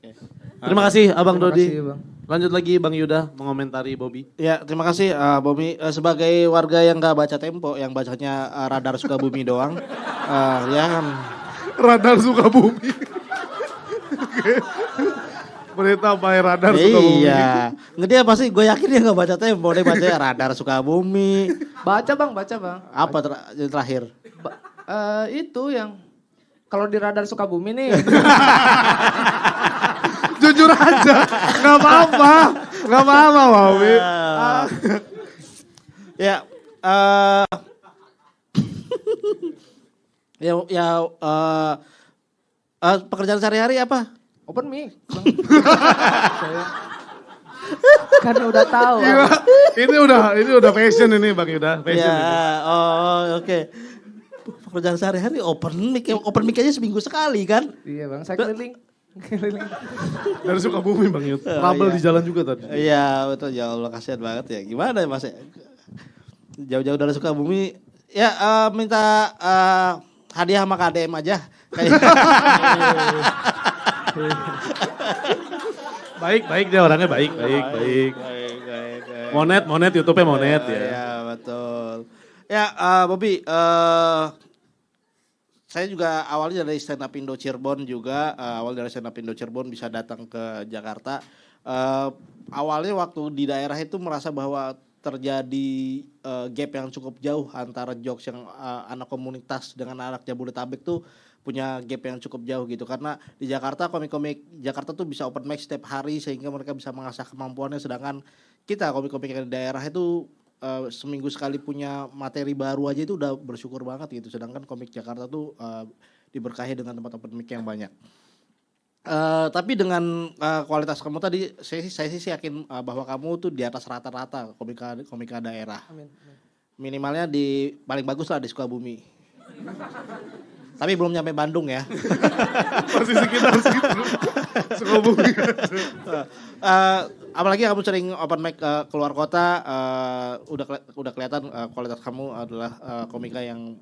Terima kasih Abang Terima Dodi. kasih, Bang. Lanjut lagi Bang Yuda mengomentari Bobby. Ya terima kasih Bobby. Sebagai warga yang gak baca Tempo, yang bacanya Radar Sukabumi doang. Ya kan. Radar Sukabumi. Berita by Radar Sukabumi. Iya. Dia pasti gue yakin dia gak baca Tempo, dia baca Radar Sukabumi. Baca bang. Apa yang terakhir? Itu yang kalau di Radar Sukabumi nih. Jujur aja, gak apa-apa Bobby. Pekerjaan sehari-hari apa? Open mic. Kan udah tahu. Ini udah passion ini Bang Yuda, passion Ya, ini. oh oke. Pekerjaan sehari-hari open mic aja seminggu sekali kan? Iya bang, saya keliling. Keliling. Dari Sukabumi Bang Yud. Trouble iya. di jalan juga tadi. Iya betul, ya Allah kasihan banget ya. Gimana ya Mas? Jauh-jauh dari Sukabumi. Ya minta hadiah sama KDM aja. Baik dia orangnya baik. Baik. Monet YouTube-nya Monet ya. Iya betul. Ya Bobby, saya juga awalnya dari Stand Up Indo Cirebon juga, awal dari Stand Up Indo Cirebon bisa datang ke Jakarta. Awalnya waktu di daerah itu merasa bahwa terjadi gap yang cukup jauh antara jokes yang anak komunitas dengan anak Jabodetabek tuh punya gap yang cukup jauh gitu. Karena di Jakarta komik-komik Jakarta tuh bisa open mic setiap hari sehingga mereka bisa mengasah kemampuannya, sedangkan kita komik-komik yang di daerah itu seminggu sekali punya materi baru aja itu udah bersyukur banget gitu. Sedangkan komik Jakarta tuh diberkahi dengan tempat open mic yang banyak. Tapi dengan kualitas kamu tadi, saya sih yakin bahwa kamu tuh di atas rata-rata komika daerah. Amin. Minimalnya di paling bagus lah di Sukabumi. Tapi belum nyampe Bandung ya. Masih sekitar situ. Sukabumi. Apalagi kamu sering open mic keluar kota, udah kelihatan kualitas kamu adalah komika yang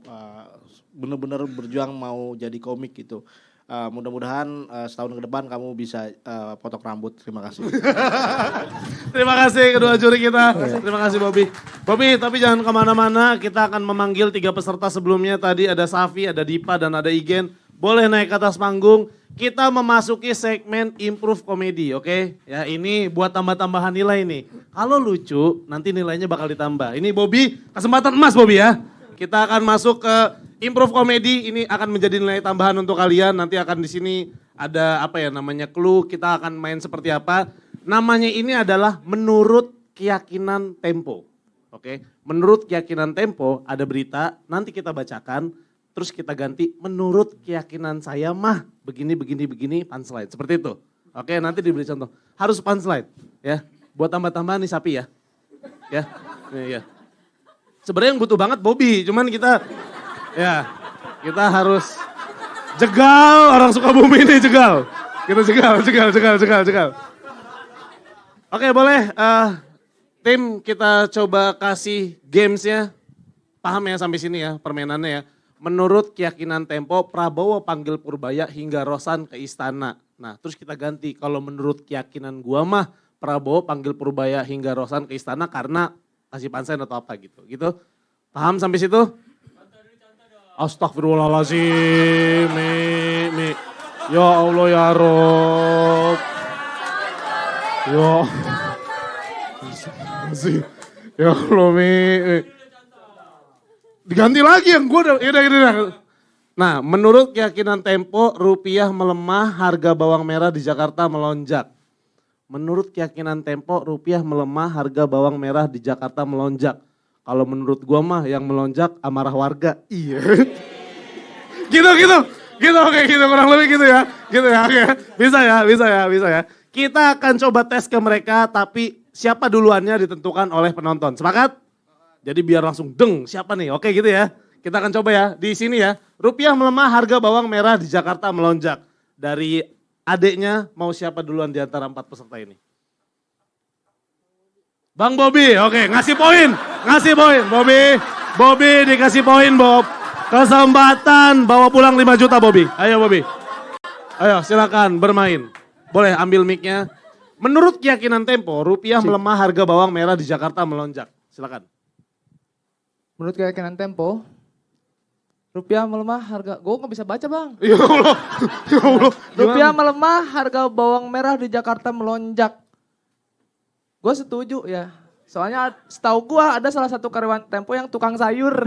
benar-benar berjuang mau jadi komik gitu. Mudah-mudahan setahun ke depan kamu bisa potong rambut. Terima kasih. Terima kasih kedua juri kita. Terima kasih Bobby. Bobby, tapi jangan kemana-mana. Kita akan memanggil 3 peserta sebelumnya. Tadi ada Safi, ada Dipa, dan ada Igen. Boleh naik ke atas panggung. Kita memasuki segmen improve komedi, oke? Ya ini buat tambah-tambahan nilai nih. Kalau lucu, nanti nilainya bakal ditambah. Ini Bobby, kesempatan emas Bobby ya. Kita akan masuk ke improve komedi. Ini akan menjadi nilai tambahan untuk kalian. Nanti akan di sini ada apa ya namanya clue. Kita akan main seperti apa. Namanya ini adalah menurut keyakinan Tempo. Oke, menurut keyakinan Tempo ada berita, nanti kita bacakan, terus kita ganti menurut keyakinan saya mah begini punchline. Seperti itu. Oke, nanti diberi contoh. Harus punchline ya. Buat tambah-tambahan nih Sapi ya. Ya. Ya. Sebenarnya yang butuh banget Bobby, cuman kita harus jegal, orang Sukabumi ini jegal. Kita jegal. Oke, boleh tim kita coba kasih gamesnya. Paham ya sampai sini ya permainannya ya. Menurut keyakinan Tempo, Prabowo panggil Purbaya hingga Rosan ke istana. Nah terus kita ganti, kalau menurut keyakinan gua mah Prabowo panggil Purbaya hingga Rosan ke istana karena kasih pansen atau apa gitu. Gitu. Paham sampai situ? Astagfirullahaladzim. Mi. Ya Allah ya Rob. Ya Allah Mi. Diganti lagi yang gue udah. Nah menurut keyakinan Tempo, rupiah melemah, harga bawang merah di Jakarta melonjak. Menurut keyakinan Tempo, rupiah melemah, harga bawang merah di Jakarta melonjak. Kalau menurut gua mah yang melonjak amarah warga. Iya. gitu, oke, gitu, kurang lebih gitu ya. Oke. Bisa ya. Kita akan coba tes ke mereka, tapi siapa duluannya ditentukan oleh penonton. Sepakat? Jadi biar langsung deng, siapa nih? Oke gitu ya. Kita akan coba ya, di sini ya. Rupiah melemah, harga bawang merah di Jakarta melonjak. Dari adeknya mau siapa duluan di antara 4 peserta ini? Bang Bobby, oke, ngasih poin, Bobby dikasih poin Bob. Kesempatan bawa pulang 5 juta Bobby. Ayo Bobby. Ayo silakan bermain. Boleh ambil mic-nya. Menurut keyakinan Tempo, rupiah melemah, harga bawang merah di Jakarta melonjak. Silakan. Menurut keyakinan Tempo, rupiah melemah, harga, gue gak bisa baca bang. Ya Allah. Rupiah melemah, harga bawang merah di Jakarta melonjak. Gue setuju ya. Soalnya setahu gue ada salah satu karyawan Tempo yang tukang sayur.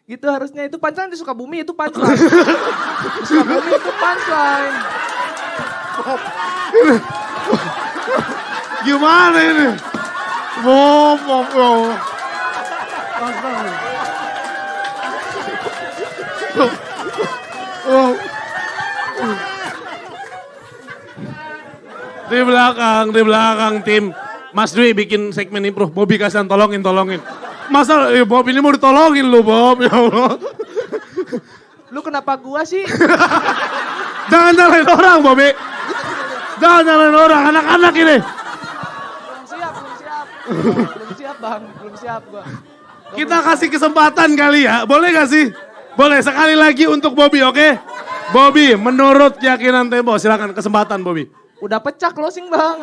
Gitu harusnya, itu punchline di Sukabumi, itu punchline. Di Sukabumi itu punchline. Gimana ini? Bob. Di belakang tim. Mas Dwi bikin segmen improve, Bobby kasihan tolongin. Masa Bob ini mau ditolongin lu Bob, ya Allah. Lu kenapa gua sih? Jangan nyalain orang Bobby. Jangan nyalain orang, anak-anak ini. Belum siap bang, belum siap gua. Kita kasih kesempatan kali ya, boleh gak sih? Boleh, sekali lagi untuk Bobby, oke? Bobby, menurut keyakinan Tempo, silakan kesempatan Bobby. Udah pecah closing bang.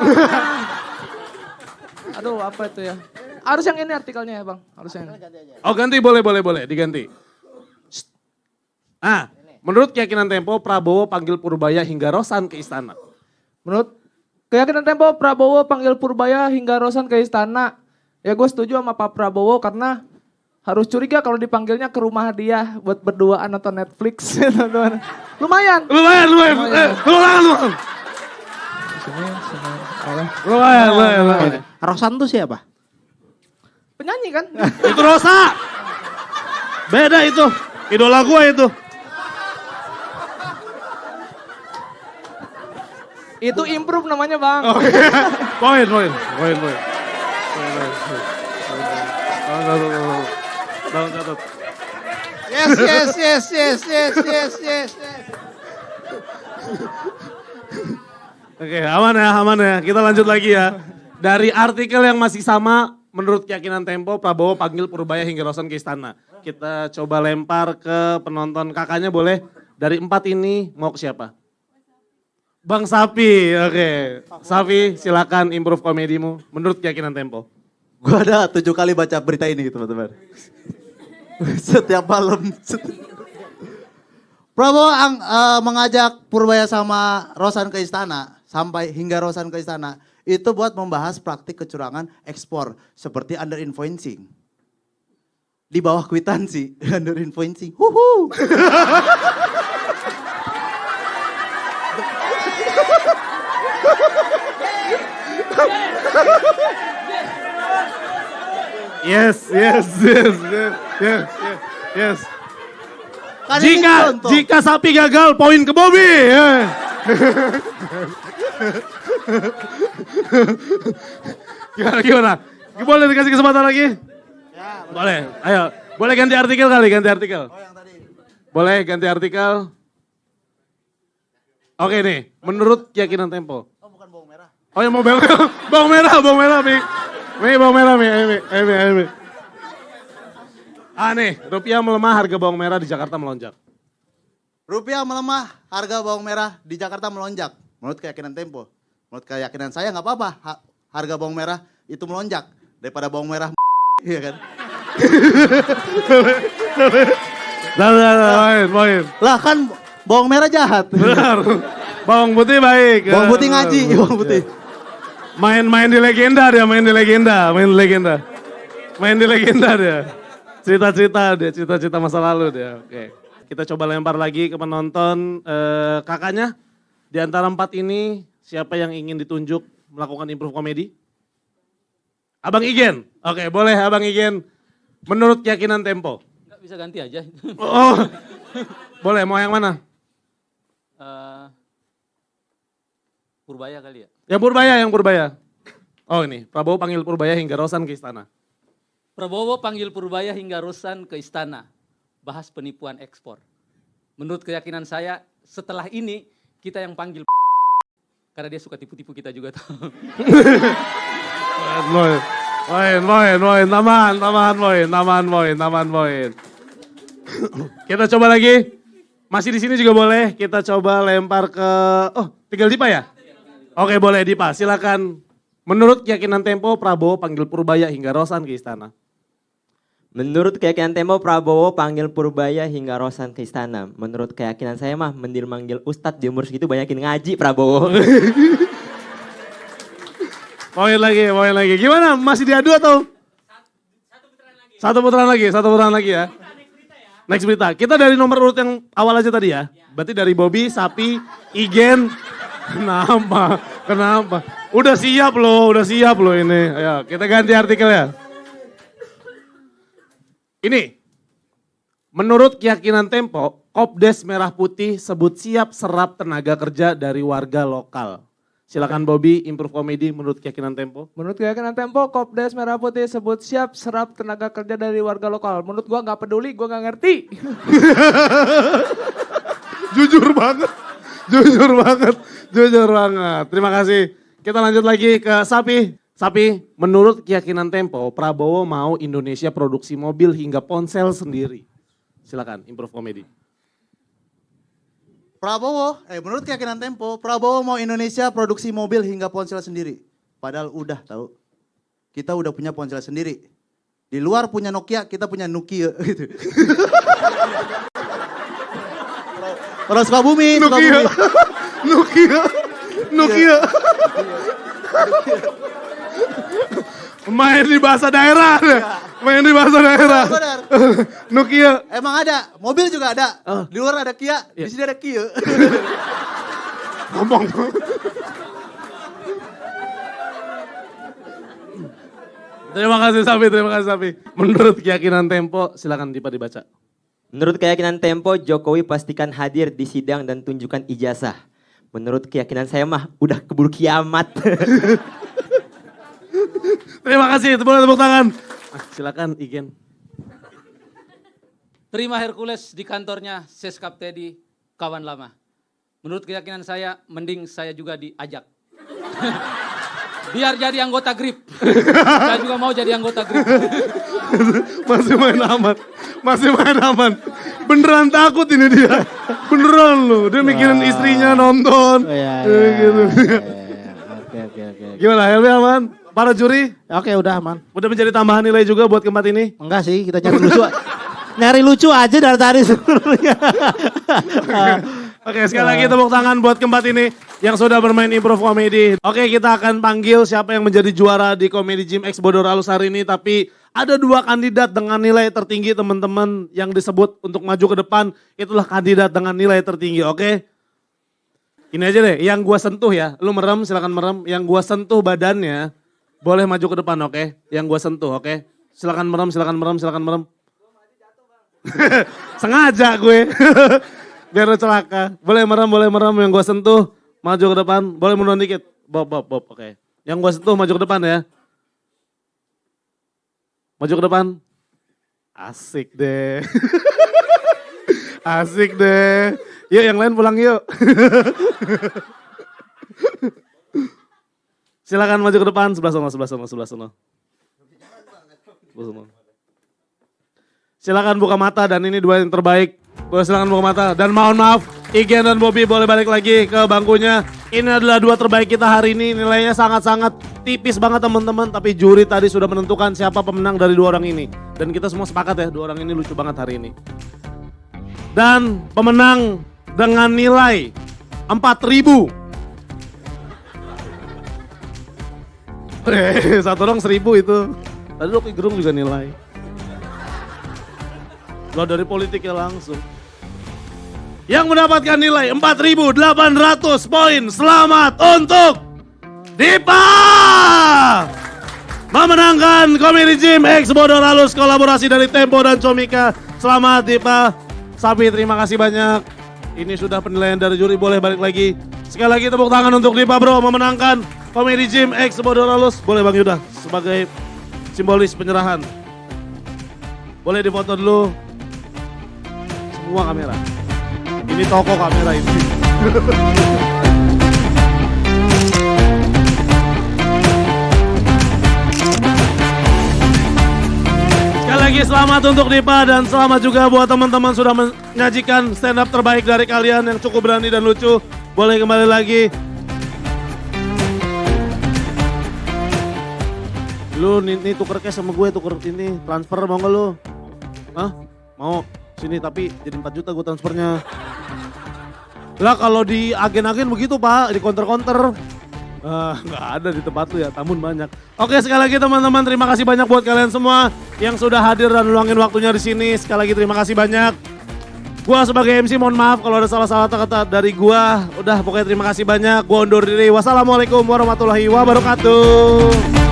Aduh apa itu ya? Harus yang ini artikelnya ya bang, harus yang ini. Oh ganti, boleh, diganti. Shh. Menurut keyakinan Tempo, Prabowo panggil Purbaya hingga Rosan ke istana. Menurut keyakinan Tempo, Prabowo panggil Purbaya hingga Rosan ke istana. Ya gue setuju sama Pak Prabowo karena harus curiga kalau dipanggilnya ke rumah dia buat berduaan nonton Netflix. Teman-teman. Lumayan. Lumayan. Lumayan. Rosan tuh siapa? Penyanyi kan? Itu Rosa. Beda itu. Idola gue itu. Itu improve namanya bang. Oh, iya. Poin. Tolong catat. Yes. Oke, aman ya. Kita lanjut lagi ya. Dari artikel yang masih sama, menurut keyakinan Tempo, Prabowo panggil Purbaya hingga Rosan ke istana. Kita coba lempar ke penonton, kakaknya boleh. Dari 4 ini mau ke siapa? Bang Sapi, oke. Sapi, silakan improve komedimu menurut keyakinan Tempo. Gue ada 7 kali baca berita ini teman-teman. Setiap malam. Prabowo mengajak Purbaya sama Rosan ke istana. Sampai hingga Rosan ke istana. Itu buat membahas praktik kecurangan ekspor. Seperti under invoicing. Di bawah kwitansi. Under invoicing. Huhu. Yes. Kan ini contoh. Jika Sapi gagal, poin ke Bobby. Gimana? Boleh dikasih kesempatan lagi? Ya, boleh. Ayo, boleh ganti artikel kali, ganti artikel. oh yang tadi. Boleh ganti artikel. Oke nih, menurut keyakinan Tempo. Oh bukan bawang merah. Oh ya mau bawang merah, Mi. Mi, bawang merah, Mi. Ayo, Mi. Nih, rupiah melemah, harga bawang merah di Jakarta melonjak. Rupiah melemah, harga bawang merah di Jakarta melonjak. Menurut keyakinan Tempo. Menurut keyakinan saya nggak apa-apa. Harga bawang merah itu melonjak. Daripada bawang merah iya kan. Poin. Lah kan bawang merah jahat. Benar. Bawang putih baik. Bawang putih ngaji, bawang putih. Main di legenda dia. Cerita-cerita masa lalu dia. Oke. Kita coba lempar lagi ke penonton. Kakaknya, di antara 4 ini siapa yang ingin ditunjuk melakukan improve komedi? Abang Igen. Oke, boleh Abang Igen. Menurut keyakinan Tempo. Nggak bisa ganti aja. Oh, boleh. Mau yang mana? Purbaya kali ya. Yang Purbaya. Oh ini, Prabowo panggil Purbaya hingga Rosan ke istana. Prabowo panggil Purbaya hingga Rosan ke istana. Bahas penipuan ekspor. Menurut keyakinan saya, setelah ini kita yang panggil karena dia suka tipu-tipu kita juga tuh. Poin. Taman poin. Kita coba lagi. Masih di sini juga boleh. Kita coba lempar ke, tinggal Dipa ya? Oke boleh Dipa, silakan. Menurut keyakinan Tempo, Prabowo panggil Purbaya hingga Rosan ke istana. Menurut keyakinan Tempo, Prabowo panggil Purbaya hingga Rosan ke istana. Menurut keyakinan saya mah, manggil Ustadz di umur segitu banyakin ngaji Prabowo. Poin lagi. Gimana? Masih diadu atau? Satu putaran lagi ya. Next berita. Kita dari nomor urut yang awal aja tadi ya. Berarti dari Bobby, Sapi, Igen. Kenapa? Udah siap loh ini. Ayo kita ganti artikel ya. Ini, menurut keyakinan Tempo, Kopdes Merah Putih sebut siap serap tenaga kerja dari warga lokal. Silakan Bobby, improve komedi menurut keyakinan Tempo. Menurut keyakinan Tempo, Kopdes Merah Putih sebut siap serap tenaga kerja dari warga lokal. Menurut gua nggak peduli, gua nggak ngerti. Jujur banget, jujur banget, jujur banget. Terima kasih. Kita lanjut lagi ke Sapi. Sapi, menurut keyakinan Tempo, Prabowo mau Indonesia produksi mobil hingga ponsel sendiri. Silakan, improve komedi. Menurut keyakinan Tempo, Prabowo mau Indonesia produksi mobil hingga ponsel sendiri. Padahal udah tahu. Kita udah punya ponsel sendiri. Di luar punya Nokia, kita punya Nokia gitu. Orang Sukabumi, Sukabumi. Nokia. Main di bahasa daerah. Main di bahasa daerah. Benar. Nokia. Emang ada, mobil juga ada. Di luar ada Kia, Iya. di sini ada Kia. Ngomong. Terima kasih Sapi, terima kasih Sapi. Menurut keyakinan Tempo, silakan Dipa dibaca. Menurut keyakinan Tempo, Jokowi pastikan hadir di sidang dan tunjukkan ijazah. Menurut keyakinan saya mah udah keburu kiamat. Terima kasih, boleh tepuk tangan. Silakan Igen. Terima Hercules di kantornya Seskap Teddy, kawan lama. Menurut keyakinan saya, mending saya juga diajak. Biar jadi anggota GRIP. Saya juga mau jadi anggota GRIP. Masih main aman, masih main aman. Beneran takut ini dia. Beneran loh, dia mikirin istrinya nonton. Gitu. Oke. Gimana Helmi aman? Para juri, Oke, udah aman. udah menjadi tambahan nilai juga buat keempat ini. Enggak sih, kita nyari lucu. Nyari lucu aja dari tadi sebenarnya. Oke, sekali lagi tepuk tangan buat keempat ini yang sudah bermain improv komedi. Oke, kita akan panggil siapa yang menjadi juara di Comedy Gym X Bodoralus hari ini. Tapi ada 2 kandidat dengan nilai tertinggi teman-teman yang disebut untuk maju ke depan. Itulah kandidat dengan nilai tertinggi, oke? Ini aja deh, yang gua sentuh ya. Lu merem, silakan merem. Yang gua sentuh badannya, boleh maju ke depan, oke? Yang gua sentuh, oke? Silakan merem, silakan merem, silakan merem. Sengaja gue. Biar lo celaka. Boleh merem yang gue sentuh. Maju ke depan. Boleh mundur dikit. Bob, oke. Yang gue sentuh maju ke depan ya. Maju ke depan. Asik deh. Asik deh. Yuk yang lain pulang yuk. Silakan maju ke depan. Sebelah sana. Silakan buka mata dan ini 2 yang terbaik. Boleh silakan buka mata dan mohon maaf Igen dan Bobby boleh balik lagi ke bangkunya. Ini adalah 2 terbaik kita hari ini. Nilainya sangat-sangat tipis banget teman-teman. Tapi juri tadi sudah menentukan siapa pemenang dari 2 orang ini. Dan kita semua sepakat ya 2 orang ini lucu banget hari ini. Dan pemenang dengan nilai 4.000. Satu orang 1.000 itu. Tadi Rocky Gerung juga nilai. Lo dari politiknya langsung. Yang mendapatkan nilai 4.800 poin. Selamat untuk Dipa. Memenangkan Comedy Gym X Bodoralus kolaborasi dari Tempo dan Comika. Selamat Dipa. Sapi terima kasih banyak. Ini sudah penilaian dari juri, boleh balik lagi. Sekali lagi tepuk tangan untuk Dipa bro memenangkan Comedy Gym X Bodoralus. Boleh Bang Yuda sebagai simbolis penyerahan. Boleh difoto dulu. Semua kamera. Ini toko kamera ini. Sekali lagi selamat untuk Dipa dan selamat juga buat teman-teman sudah menyajikan stand up terbaik dari kalian yang cukup berani dan lucu. Boleh kembali lagi. Lu nih tuker cash sama gue, tuker ini transfer mau gak lu? Hah? Mau? Sini tapi jadi 4 juta gue transfernya. Lah kalau di agen-agen begitu Pak, di counter-counter. Nggak ada di tempat lu ya, tamun banyak. Oke sekali lagi teman-teman terima kasih banyak buat kalian semua yang sudah hadir dan luangin waktunya di sini. Sekali lagi terima kasih banyak. Gua sebagai MC mohon maaf kalau ada salah-salah kata dari gua. Udah pokoknya terima kasih banyak. Gua undur diri. Wassalamualaikum warahmatullahi wabarakatuh.